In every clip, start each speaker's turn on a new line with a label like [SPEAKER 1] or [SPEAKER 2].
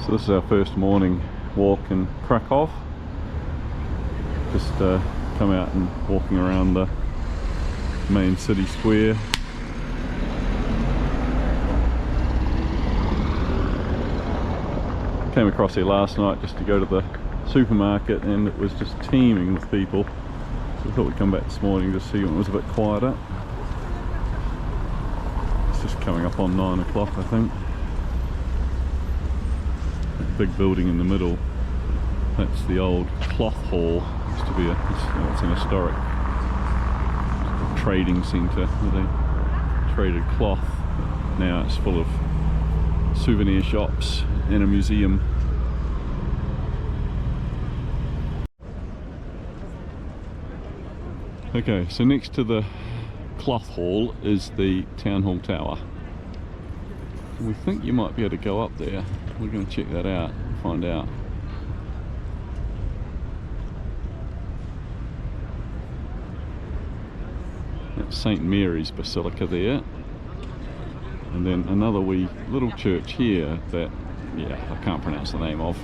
[SPEAKER 1] So this is our first morning walk in Krakow. Just come out and walking around the main city square. Came across here last night just to go to the supermarket and it was just teeming with people. So I thought we'd come back this morning to see when it was a bit quieter. It's just coming up on 9 o'clock, I think. Big building in the middle, that's the old cloth hall. Used to be it's an historic trading centre where they traded cloth. Now it's full of souvenir shops and a museum. Okay, so next to the cloth hall is the town hall tower. We think you might be able to go up there. We're going to check that out and find out. That's St. Mary's Basilica there. And then another wee little church here that, yeah, I can't pronounce the name of.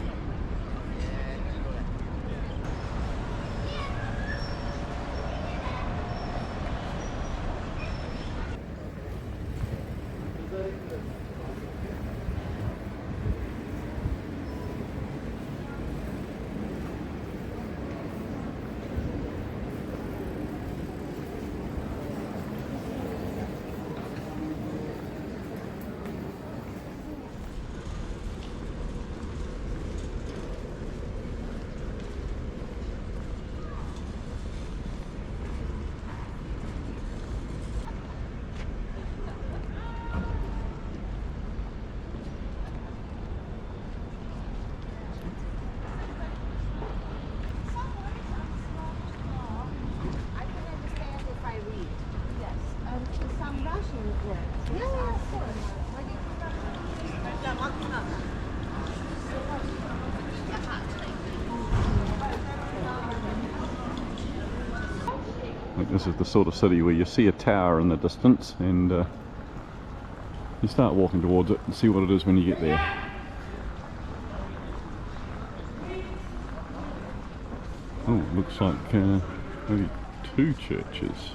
[SPEAKER 1] This is the sort of city where you see a tower in the distance and you start walking towards it and see what it is when you get there. Oh, looks like maybe two churches.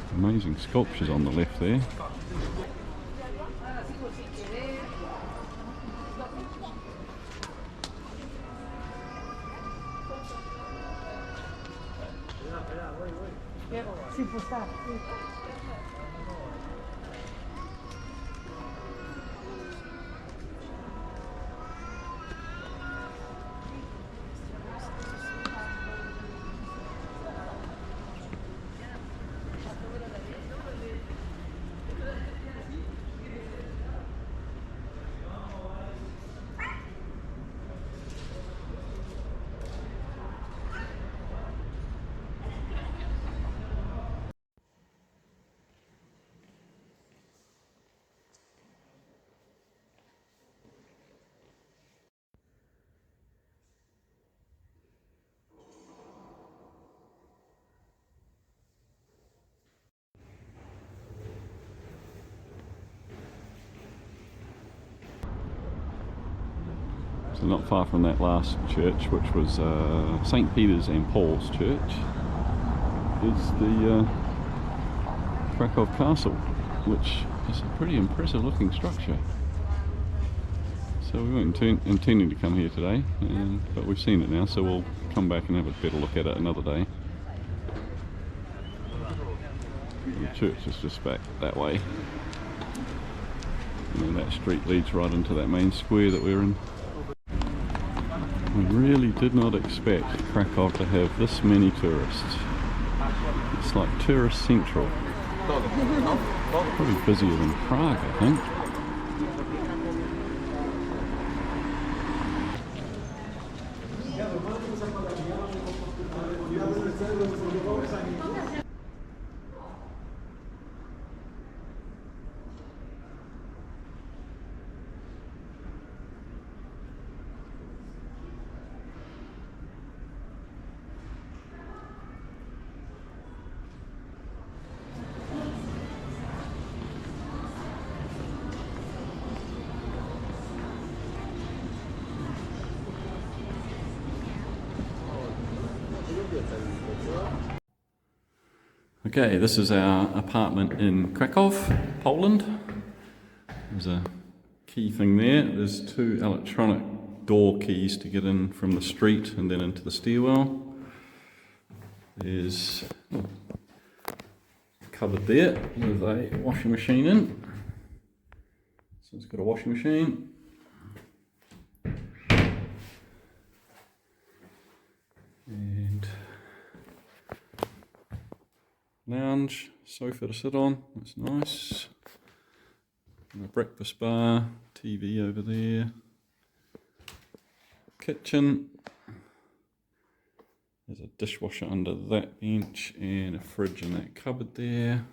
[SPEAKER 1] Some amazing sculptures on the left there. So not far from that last church, which was St. Peter's and Paul's Church, is the Kraków Castle, which is a pretty impressive looking structure. So we weren't intending to come here today, but we've seen it now, so we'll come back and have a better look at it another day. The church is just back that way, and then that street leads right into that main square that we're in. We really did not expect Krakow to have this many tourists. It's like tourist central. Probably busier than Prague, I think. Okay, this is our apartment in Krakow, Poland. There's a key thing there. There's 2 electronic door keys to get in from the street and then into the stairwell. There's a cupboard there with a washing machine in. So it's got a washing machine. And lounge, sofa to sit on, that's nice. And a breakfast bar, TV over there. Kitchen. There's a dishwasher under that bench and a fridge in that cupboard there.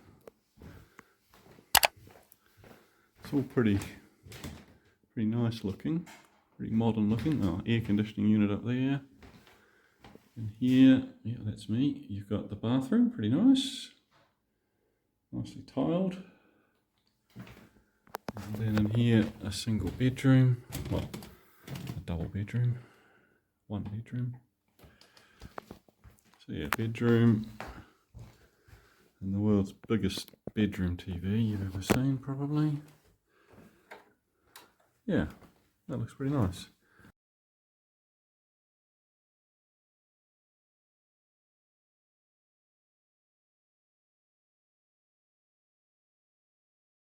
[SPEAKER 1] It's all pretty nice looking, pretty modern looking. Oh, air conditioning unit up there. And here, yeah, that's me. You've got the bathroom, pretty nice. Nicely tiled. And then in here, a single bedroom. Well, a double bedroom. 1 bedroom. So yeah, bedroom. And the world's biggest bedroom TV you've ever seen, probably. Yeah, that looks pretty nice.